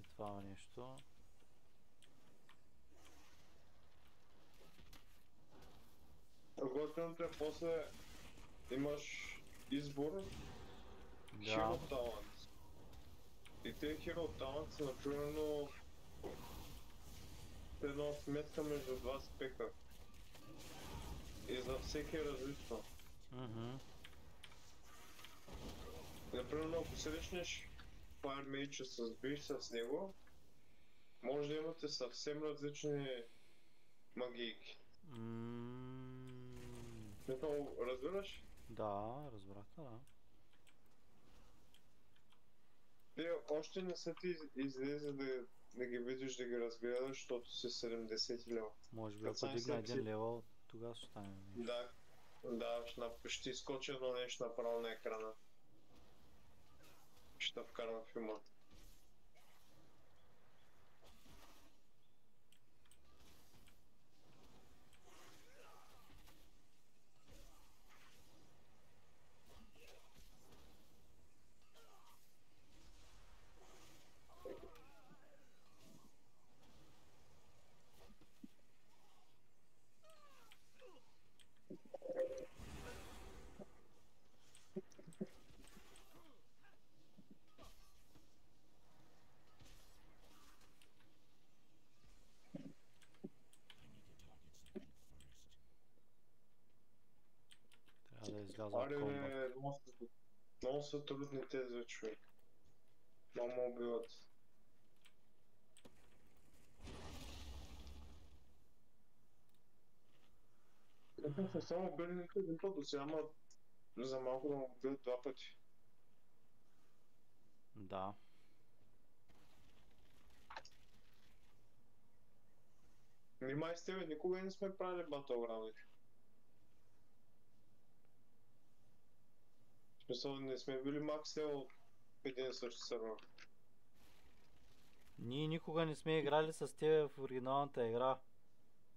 Speaker 2: И това нещо.
Speaker 1: Готиното е после имаш избор Hero
Speaker 2: Да.
Speaker 1: Talent. И те Hero Talent са например една сметка между два спека. И за всеки е различно.
Speaker 2: Мгм.
Speaker 1: Например, ако срещнеш Fire Mage и се сбиеш с него, може да имате съвсем различни магийки. Смисъл, разбираш?
Speaker 2: Да, разбрах, да.
Speaker 1: Те още не са ти излезе да ги видиш, да ги разгледаш, защото си 70 лева.
Speaker 2: Може би
Speaker 1: Като
Speaker 2: ако
Speaker 1: съм
Speaker 2: дигна
Speaker 1: си-
Speaker 2: един левел, тогава ще стане нещо.
Speaker 1: Да, ще изкочи едно нещо направо на екрана. Ще вкарам в имата.
Speaker 2: Трябва да изляза от комбат.
Speaker 1: Аре, много са трудни тези човек. Много ме убиват. Не само убили нито един път до сега, ама за малко да ме убиват два пъти.
Speaker 2: Да.
Speaker 1: Май с тебе никога не сме правили Battleground. В смисъл, не сме били макс левел в един и същи сервер.
Speaker 2: Ние никога не сме играли с тебе в оригиналната игра.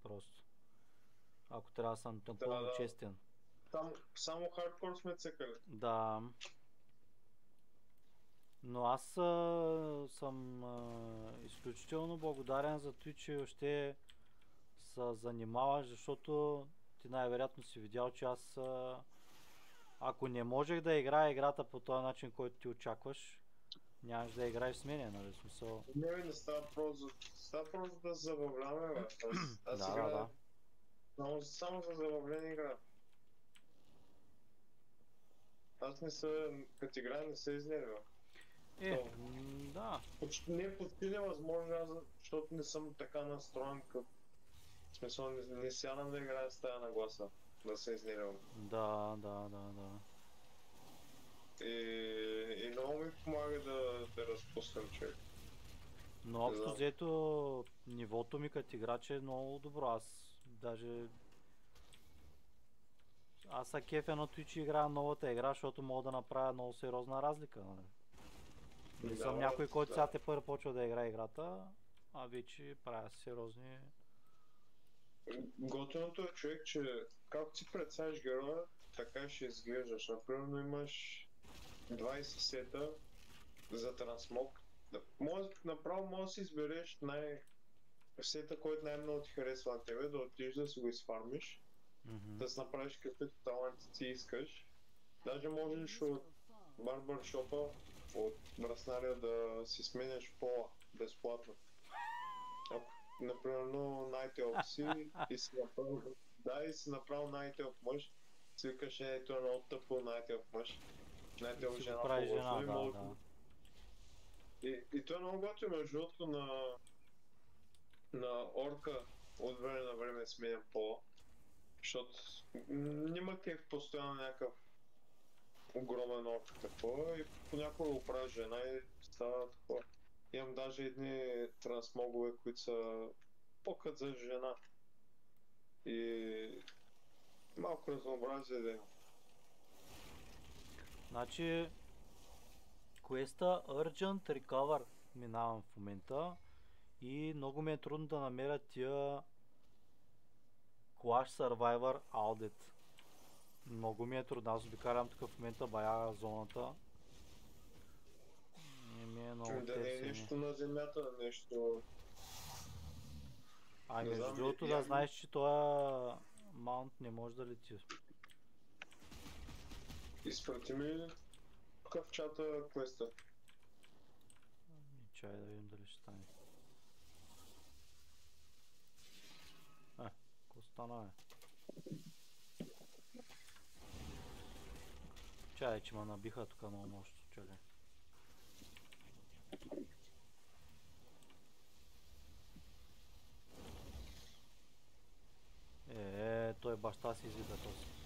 Speaker 2: Просто. Ако трябва да съм напълно
Speaker 1: да.
Speaker 2: честен.
Speaker 1: Само хардкор сме цъкали.
Speaker 2: Да. Но аз съм изключително благодарен за това, че още се занимаваш, защото ти най-вероятно си видял, че аз ако не можех да играя играта по този начин, който ти очакваш, нямаш да играеш с мене, нали? Смисъл.
Speaker 1: Не става просто да се забавляваме, бе. Аз
Speaker 2: Да,
Speaker 1: играя
Speaker 2: да.
Speaker 1: само за забавление игра. Аз не са, като играя не се изнервя.
Speaker 2: Да.
Speaker 1: Почти невъзможно, защото не съм така настроен, в смисъл не сядам да играя с тая нагласа, да се изнервям.
Speaker 2: Да.
Speaker 1: И много ми помага да разпускам човек.
Speaker 2: Но общо
Speaker 1: знам.
Speaker 2: взето нивото ми като играч е много добро. Аз са кефя на Twitch играя новата игра, защото мога да направя много сериозна разлика. Нали? Не съм
Speaker 1: Да,
Speaker 2: някой, който
Speaker 1: да.
Speaker 2: сега те първо почва да играе играта, а вече правя сериозни...
Speaker 1: Готиното е човек, че както си представиш героя, така ще изглеждаш. Например, имаш 20 сета за трансмог. Направо може да си избереш сета, който най-много ти харесва на тебе, да отидеш да си го изфармиш, да си направиш каквито таланти ти искаш. Даже можеш от барбършопа, от браснаря да си сменяш пола безплатно. Ако, например, Night Elf си и си направил, да, и си направил Night Elf мъж, си викаш, ето е много тъпо Night Elf мъж. Night Elf
Speaker 2: Си
Speaker 1: жена
Speaker 2: го прави
Speaker 1: по-лошо
Speaker 2: жена,
Speaker 1: и
Speaker 2: да,
Speaker 1: може...
Speaker 2: да.
Speaker 1: И то е много готино, между другото, на орка от време на време сменя пола, защото няма кеф постоянно някакъв огромен орк такова и понякога го прави жена и става такова. Имам даже едни трансмогове, които са покът за жена. И малко разнообразие да има.
Speaker 2: Значи, квеста Urgent Recover минавам в момента и много ми е трудно да намеря тия Clash Survivor Audit. Много ми е трудно, аз обикалям тук в момента бая зоната. Не ми е много
Speaker 1: Да не е
Speaker 2: тесен.
Speaker 1: нещо на земята, нещо...
Speaker 2: А
Speaker 1: не
Speaker 2: между
Speaker 1: знам,
Speaker 2: другото да
Speaker 1: явно-
Speaker 2: знаеш, че този маунт не може да лети.
Speaker 1: Изпрати ми тук в чата квеста.
Speaker 2: Чай да видим дали ще стане. Какво стана, бе? Чай, че ме набиха тук много мощно. Чакай. Той баща си извика този.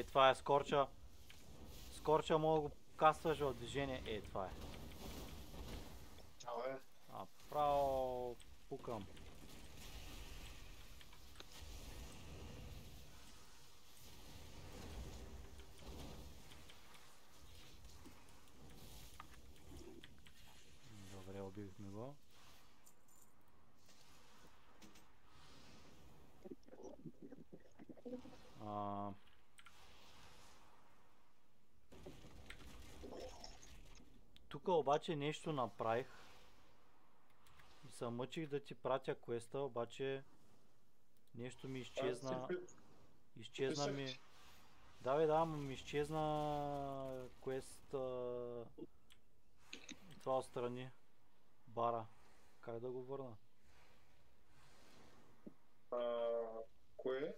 Speaker 2: Това е скорча. Скорча мога да го кастваш в движение. Това е.
Speaker 1: Абе,
Speaker 2: Право пукам. Добре, убихме го. Тук обаче нещо направих и се мъчих да ти пратя квеста, обаче нещо ми изчезна. Изчезна ми... Да бе, да, ми изчезна квест това отстрани. Бара. Как да го върна?
Speaker 1: кое?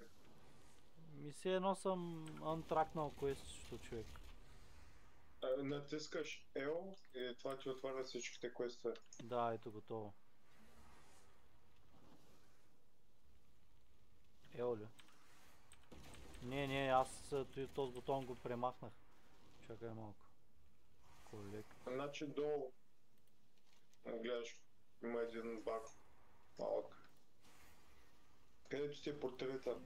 Speaker 2: Ми се едно съм антракнал квестчето, човек.
Speaker 1: Натискаш L и това ти отваря всичките квестове.
Speaker 2: Да, ето готово. Ли? Не, аз този бутон го премахнах. Чакай малко. Колек.
Speaker 1: Значи долу гледаш, има един бар малък. Където ти е портрета.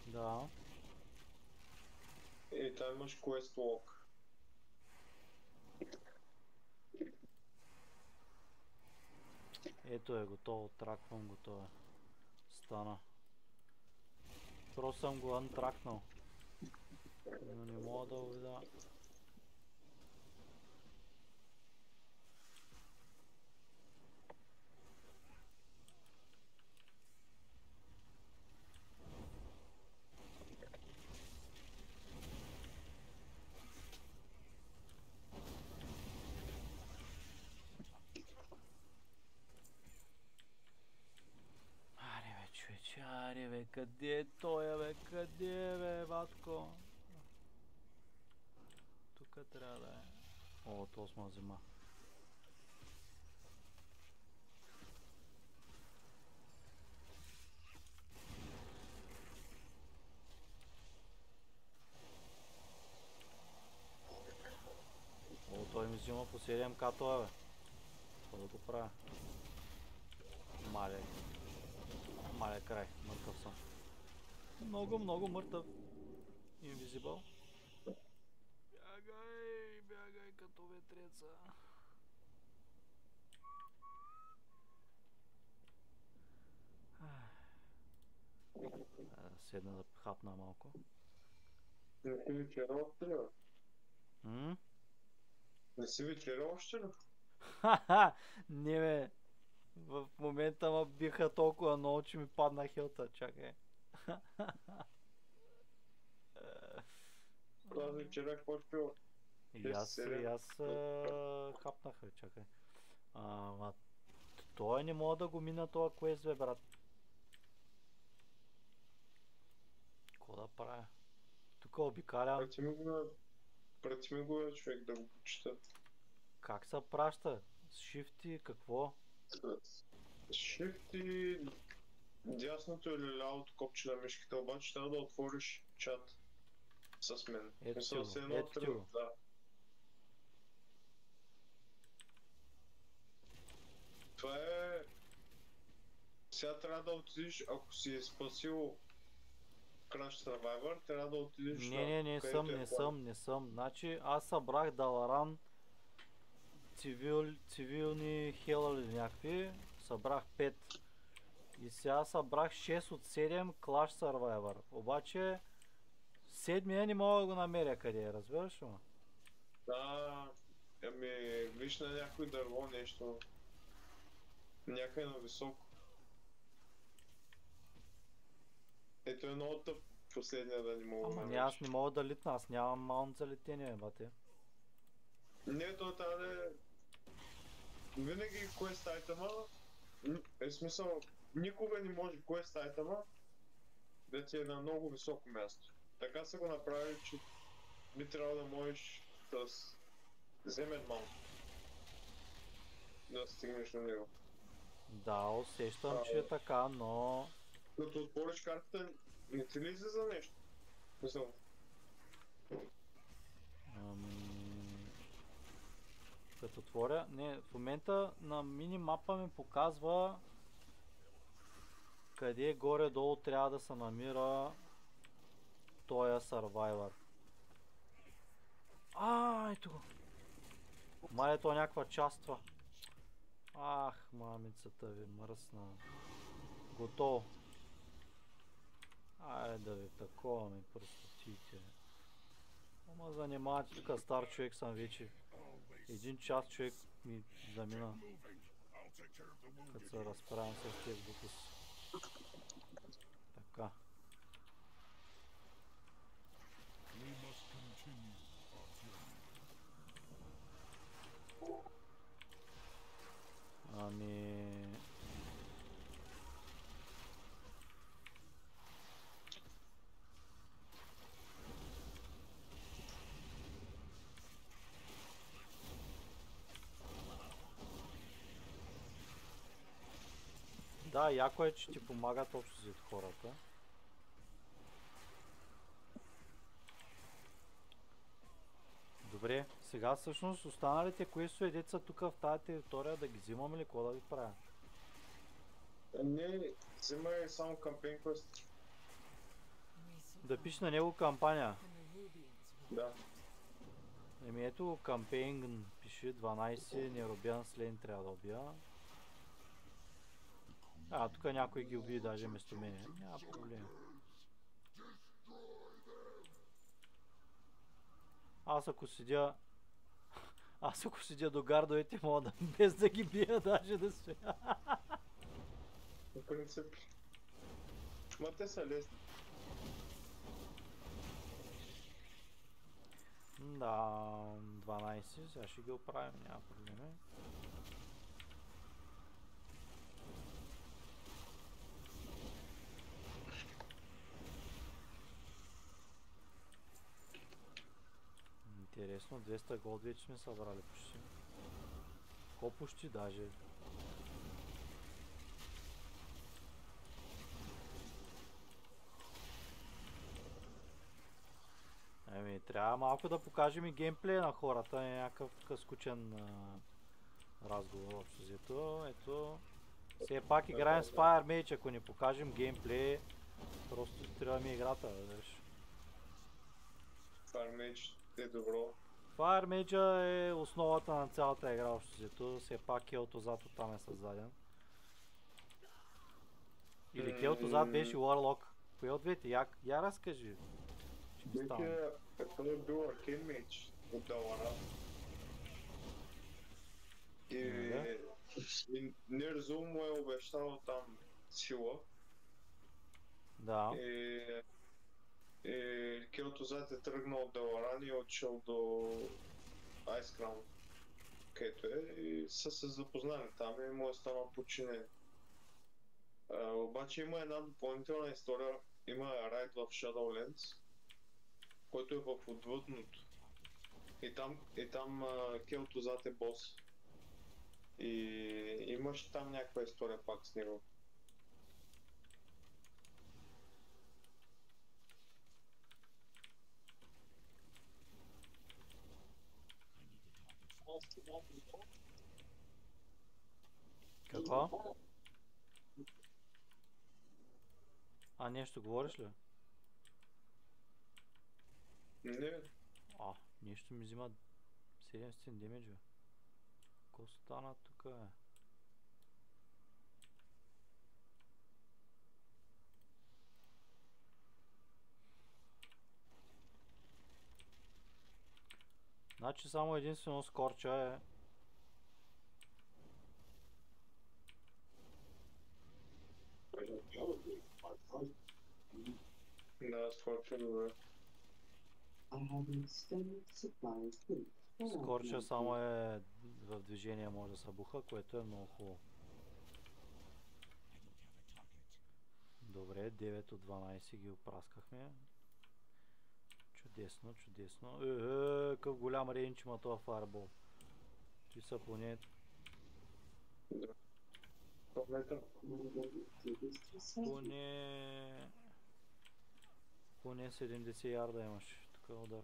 Speaker 2: Да.
Speaker 1: И там имаш Quest Log.
Speaker 2: Ето е готово, траквам го това. Стана. Просто съм го антракнал. Но не мога да увида. Аре бе, къде е той бе, къде е бе, батко? Тук трябва да е. О, то сма взима. Има по 7к това, бе. Какво да го правя? Мале край, мъртъв съм. Много мъртъв. Invisible. Бягай като ветреца. Седна да хапна малко.
Speaker 1: Не си вечеря още ли, бе?
Speaker 2: М?
Speaker 1: Не си вечеря още ли?
Speaker 2: Ха-ха! Не бе. В момента ма биха толкова много, че ми падна хелта. Чакай.
Speaker 1: Аз вечеря какво ще пил?
Speaker 2: И аз хапнах, бе, чакай. Ма той не мога да го мина този квест, бе, брат. Какво да правя? Тук обикалям.
Speaker 1: Прати ми го, човек, да го почита.
Speaker 2: Как се праща? С shift и какво?
Speaker 1: Shift и дясното или лявото копче на мишката, обаче трябва да отвориш чат с мен.
Speaker 2: Ето ти го.
Speaker 1: Да. Това е... Сега трябва да отидеш, ако си спасил Crash Survivor, трябва да отидеш
Speaker 2: Не съм. Значи аз събрах Даларан, цивилни хела или някакви, събрах 5. И сега събрах 6 от 7 Clash Survivor. Обаче седмия не мога да го намеря къде е, разбираш ли?
Speaker 1: Да, виж на някой дърво нещо. Някъде на високо. Ето е много тъп последния да не мога да намериш.
Speaker 2: Аз не мога да литна, аз нямам маунт за летение, бате.
Speaker 1: Не, то трябва да е... Винаги quest айтема, смисъл, никога не може quest айтема да ти е на много високо място. Така са го направили, че би трябвало да можеш с земен маунт да стигнеш на него.
Speaker 2: Да, усещам, че е така, но...
Speaker 1: Като отвориш картата, не ти ли излиза нещо? Мисъл.
Speaker 2: Като отворя... Не, в момента на минимапа ми показва къде горе-долу трябва да се намира тоя Survivor. Ето го! Мале, то някаква частва. Ах, мамицата ви мръсна. Готово. Айде да ви такова ми простотите. Ама занимавате тук, стар човек съм вече. 1 час човек ми замина. Като се разправям с тези глупости. Така. Да, яко е, че ти помагат общо зад хората. Добре, сега всъщност останалите квестове деца тук в тази територия да ги взимам или какво да ги правя?
Speaker 1: Не, взимай само кампейн квест.
Speaker 2: Да пише на него кампания.
Speaker 1: Да.
Speaker 2: Ето кампейн пише 12 неробян слен трябва да убия. Тук някой ги уби даже вместо мене. Няма проблем. Аз ако седя до гардовете, мога да без да ги бия даже да стоя.
Speaker 1: В принцип. Ма те са лесни.
Speaker 2: Да, 12, сега ще ги оправим, няма проблеми. Интересно, 200 голд вече сме събрали почти. Ко почти даже. трябва малко да покажем и геймплея на хората, не някакъв такъв скучен разговор общо взето. Ето, все пак играем с Fire Mage, ако не покажем геймплей, просто стреламе играта, видиш.
Speaker 1: Fire Mage е добро.
Speaker 2: Fire Mage е основата на цялата игра общо взето, все пак Келто зад там е създаден. Или Келто зад беше Warlock. Кое от двете? Я разкажи.
Speaker 1: Той е бил Arcane Mage от Далара. И Нерзо му е обещал там сила.
Speaker 2: Да.
Speaker 1: И Келтозат е тръгнал от Даларан и е отшъл до Ice Crown, където е, и са се запознали там и му е станал подчинен. Обаче има една допълнителна история, има Ride в Shadowlands, който е в отвъдното. И там Келтозат е бос. И имаш там някаква история пак с него.
Speaker 2: Какво? А, нещо говориш ли?
Speaker 1: Не,
Speaker 2: Нещо ми взима 700 демеджа. Какво стана тук? Значи само единствено скорча е...
Speaker 1: да, скорча добре.
Speaker 2: Скорча само е в движение, може да се буха, което е много хубаво. Добре, 9 от 12 ги опраскахме. Чудесно, чудесно. Какъв голям рейндж има това Fireball. Ти са поне... Поне 70 ярда имаш такъв удар.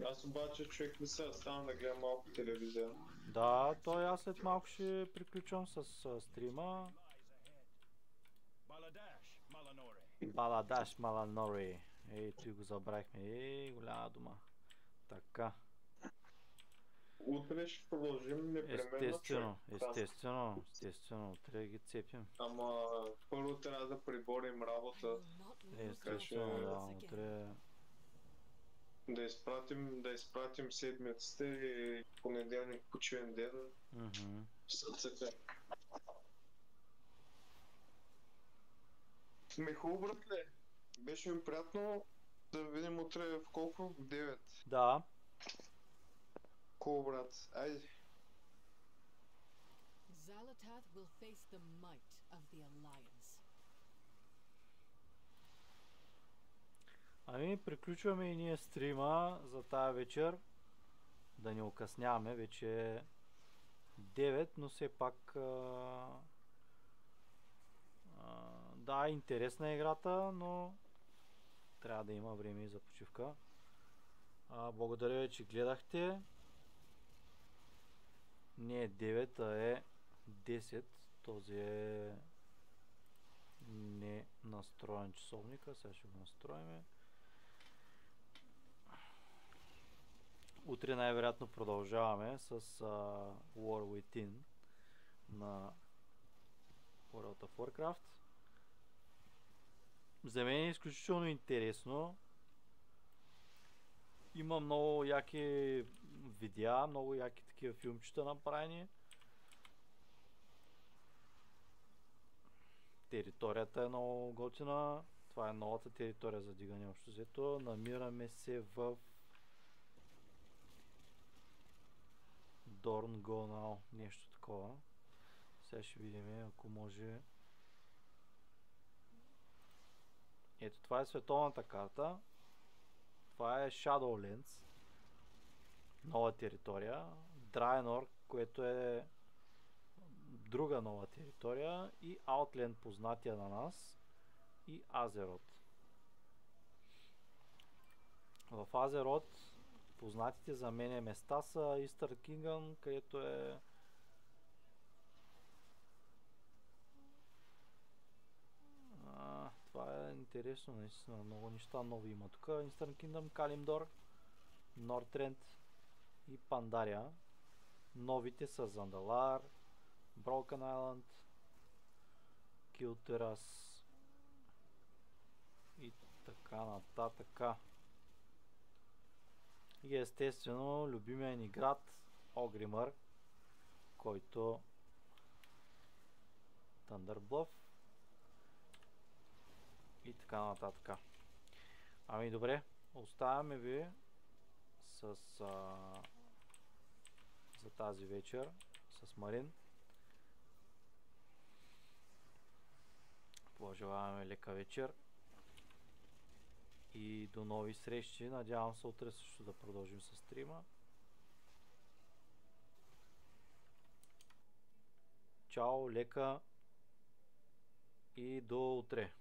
Speaker 1: Аз обаче човек не се стана да гледам малко телевизия.
Speaker 2: Да, той аз след малко ще приключвам с стрима. Баладаш Маланори. Ей, той го забравихме. Ей, голяма дума. Така.
Speaker 1: Утре ще продължим непременно.
Speaker 2: Естествено. Утре да ги цепим.
Speaker 1: Ама първо трябва да приборим работа.
Speaker 2: Естествено, да, утре...
Speaker 1: Да изпратим седмицата и понеделник почивен ден. Съцъка. Хубаво, братле. Беше ми приятно да видим утре в колко? В 9.
Speaker 2: Да.
Speaker 1: Хубаво, брат. Айде.
Speaker 4: Xal'atath will face the might of the Alliance.
Speaker 2: Ами, приключваме и ние стрима за тая вечер. Да не окъсняваме, вече е 9, но все пак... да, интересна е играта, но трябва да има време и за почивка. Благодаря ви, че гледахте. Не е 9, а е 10. Този е не настроен часовника. Сега ще го настроим. Утре най-вероятно продължаваме с War Within на World of Warcraft. За мен е изключително интересно. Има много яки видеа, много яки такива филмчета направени. Територията е много готина. Това е новата територия за дигане общо взето. Намираме се в Dorngonal, нещо такова. Сега ще видим, ако може. Ето, това е световната карта. Това е Shadowlands. нова територия, Драйнор, което е друга нова територия, и Аутленд, познатия на нас, и Азерот. В Азерот познатите за мен места са Истър Кингън, където е това е интересно, наистина много неща нови има тук. Eastern Kingdom, Калимдор, Нортренд и Пандария. Новите са Зандалар, Broken Island, Килтерас и така нататък. И естествено любимия ни град Огримър, който Тъндърблъв и така нататък. Ами добре, оставяме ви с за тази вечер с Марин. Пожелаваме лека вечер и до нови срещи. Надявам се утре също да продължим с стрима. Чао, лека и до утре.